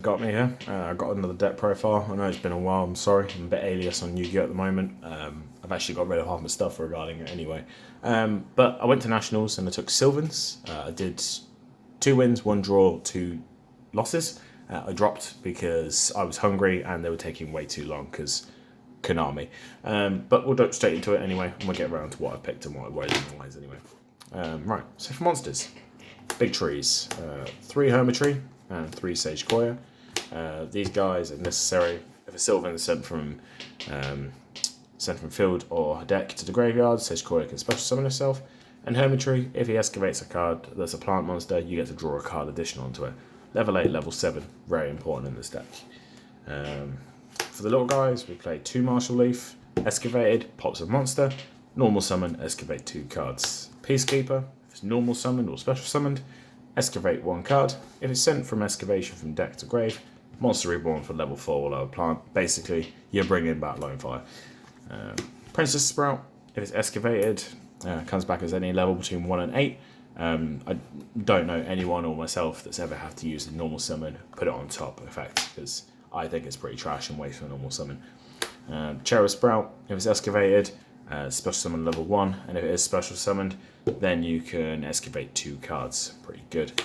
Got me here. I got another deck profile. I know it's been a while. I'm sorry. I'm a bit alias on Yu-Gi-Oh at the moment. I've actually got rid of half my stuff regarding it anyway. But I went to nationals and I took Sylvans. I did 2 wins, 1 draw, 2 losses. I dropped because I was hungry and they were taking way too long because Konami. But we'll go straight into it anyway, and we'll get around to what I picked and what I wrote in the lines anyway. Right. So for monsters, big trees, 3 Hermitry and 3 Sage Koya. These guys are necessary if a Sylvan is sent from field or deck to the graveyard. Sage Koya can special summon herself, and Hermitry, if he excavates a card that's a plant monster, you get to draw a card additional onto it. Level 8, level 7, very important in this deck. For the little guys, we play 2 Martial Leaf, Excavated, pops a monster, normal summon, excavate 2 cards. Peacekeeper, if it's normal summoned or special summoned, excavate 1 card. If it's sent from excavation from deck to grave, monster reborn for level 4 or lower plant. Basically, you're bringing back Lone Fire. Princess Sprout, if it's excavated, comes back as any level between 1 and 8. I don't know anyone or myself that's ever had to use the normal summon, put it on top effect, because I think it's pretty trash and waste for a normal summon. Cherub Sprout, if it's excavated, special summon level 1, and if it is special summoned, then you can excavate 2 cards. Pretty good.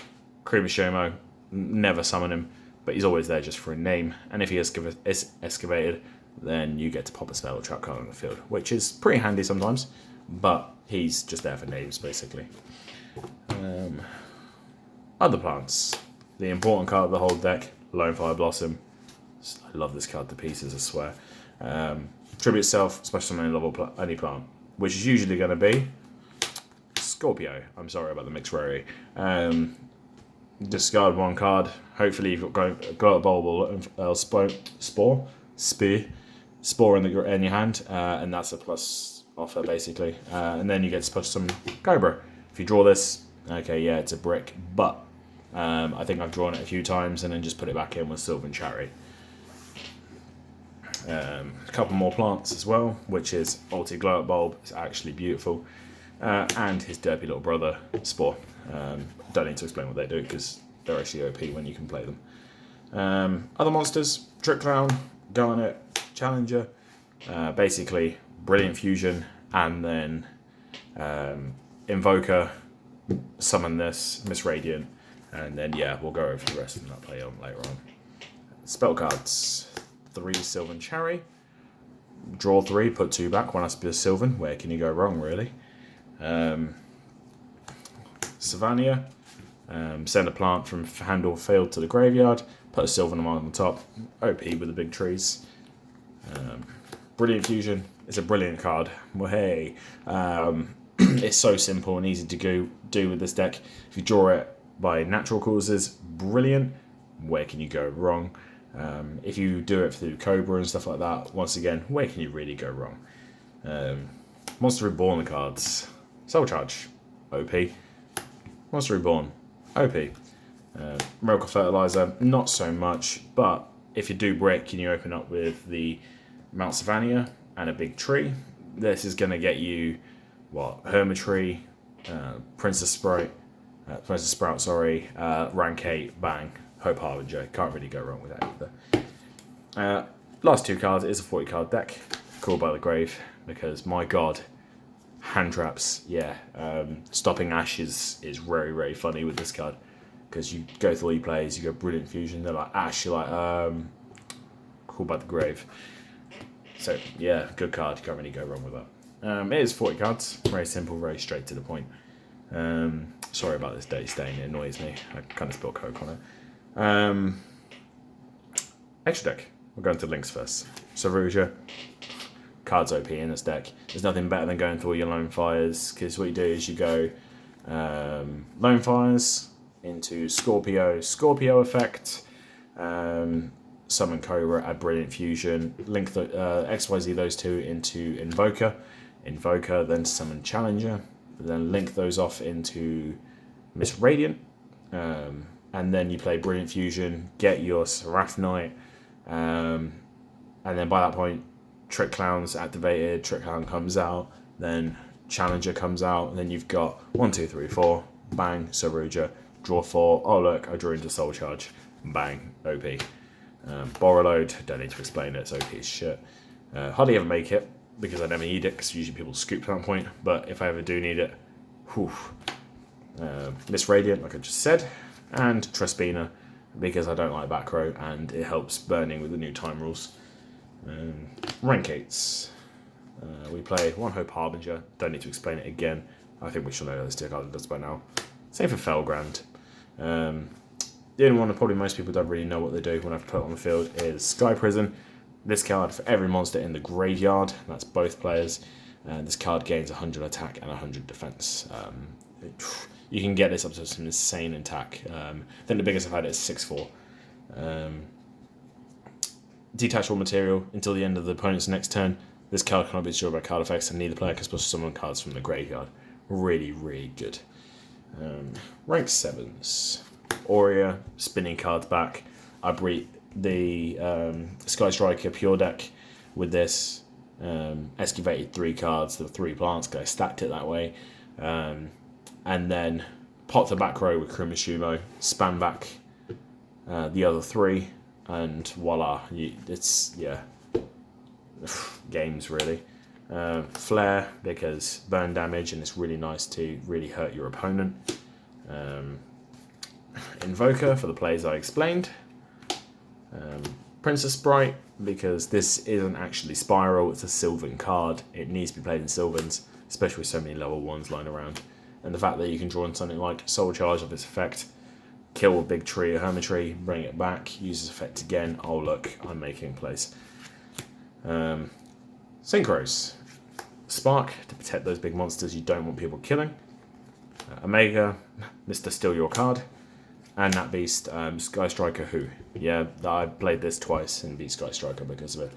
Kumishomo, never summon him, but he's always there just for a name, and if he is excavated, then you get to pop a spell or trap card on the field, which is pretty handy sometimes, but he's just there for names, basically. Other plants. The important card of the whole deck, Lone Fire Blossom. I love this card to pieces, I swear. Tribute Self, special summon level any plant, which is usually going to be Scorpio. I'm sorry about the mixed rarity. Discard 1 card. Hopefully you've got a bulb or spore in your hand, and that's a plus offer basically. And then you get special summon Cobra. If you draw this, okay, yeah, it's a brick, but I think I've drawn it a few times and then just put it back in with Sylvan Charity. A couple more plants as well, which is Ulti Glow Up Bulb. It's actually beautiful. And his derpy little brother, Spore. Don't need to explain what they do because they're actually OP when you can play them. Other monsters, Trick Clown, Garnet, Challenger. Basically, Brilliant Fusion, and then Invoker, summon this, Miss Radiant, and then yeah, we'll go over the rest and I'll play on later on. Spell cards. 3 Sylvan Cherry. Draw 3, put 2 back. 1 has to be a Sylvan. Where can you go wrong, really? Savania. Send a plant from hand or field to the graveyard. Put a Sylvan on the top. OP with the big trees. Brilliant Fusion. It's a brilliant card. Well, hey. It's so simple and easy to do with this deck. If you draw it by natural causes, brilliant. Where can you go wrong? If you do it through Cobra and stuff like that, once again, where can you really go wrong? Monster Reborn cards. Soul Charge, OP. Monster Reborn, OP. Miracle Fertilizer, not so much, but if you do brick and you open up with the Mount Savania and a big tree, this is going to get you, Hermitry, Princess Sprout, rank 8, bang. Hope Harbinger, can't really go wrong with that either. Last 2 cards, it is a 40 card deck, Called by the Grave, because my god, hand traps, yeah. Stopping Ash is very, very funny with this card, because you go through all your plays, you go Brilliant Fusion, they're like Ash, you're like, Called by the Grave. So yeah, good card, you can't really go wrong with that. It is 40 cards, very simple, very straight to the point. Sorry about this day stain, it annoys me, I kind of spilled Coke on it. Extra deck. We're going to links first. Saruja. Cards OP in this deck. There's nothing better than going through all your Lone Fires, because what you do is you go Lone Fires into Scorpio effect, summon Cobra, add Brilliant Fusion, link the XYZ those 2 into Invoker, then summon Challenger, then link those off into Miss Radiant, and then you play Brilliant Fusion, get your Seraph Knight, and then by that point, Trick Clown's activated, Trick Clown comes out, then Challenger comes out, and then you've got 1, 2, 3, 4, bang, Saruja, draw 4, oh look, I drew into Soul Charge, bang, OP. Borrow load, don't need to explain it, it's OP as shit. Hardly ever make it, because I never need it, because usually people scoop to that point, but if I ever do need it, whew. Miss Radiant, like I just said, and Trespina, because I don't like back row, and it helps burning with the new time rules. Rank 8s. We play One Hope Harbinger, don't need to explain it again, I think we should know this deck card does by now. Same for Felgrand. The only one that probably most people don't really know what they do when I've put it on the field is Sky Prison. This card for every monster in the graveyard, that's both players. This card gains 100 attack and 100 defense. You can get this up to some insane attack. I think the biggest I've had is 6/4. Detachable material until the end of the opponent's next turn. This card cannot be destroyed by card effects, and neither player can special summon cards from the graveyard. Really, really good. Rank 7s. Aurea, spinning cards back. I breed the Sky Striker Pure deck with this. Excavated 3 cards, the 3 plants, because I stacked it that way. And then popped the back row with Kurumishumo, spam back the other 3, and voila, it's, yeah, games really. Flare, because burn damage, and it's really nice to really hurt your opponent. Invoker, for the plays I explained. Princess Sprite, because this isn't actually Spiral, it's a Sylvan card. It needs to be played in Sylvans, especially with so many level 1s lying around. And the fact that you can draw in something like Soul Charge of its effect, kill a big tree, a hermitry, bring it back, use its effect again. Oh look, I'm making place. Synchros. Spark, to protect those big monsters you don't want people killing. Omega, Mr. Steal Your Card. And that beast, Sky Striker Who. Yeah, I played this twice and beat Sky Striker because of it.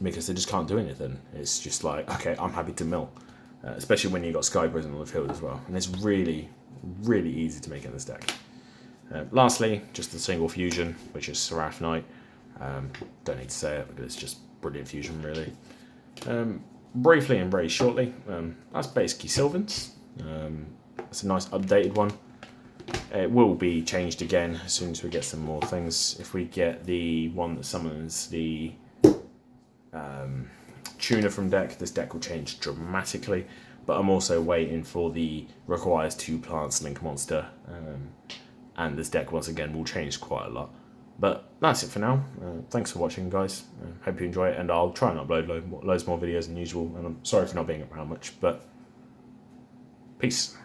Because they just can't do anything. It's just like, okay, I'm happy to mill. Especially when you've got Sky Prison on the field as well. And it's really, really easy to make in this deck. Lastly, just the single fusion, which is Seraph Knight. Don't need to say it, because it's just brilliant fusion, really. Briefly and very shortly, that's basically Sylvan's. It's a nice updated one. It will be changed again as soon as we get some more things. If we get the one that summons the tuner from deck, this deck will change dramatically. But I'm also waiting for the requires 2 plants link monster. And this deck, once again, will change quite a lot. But that's it for now. Thanks for watching, guys. Hope you enjoy it, and I'll try and upload loads more videos than usual. And I'm sorry for not being around much, but peace.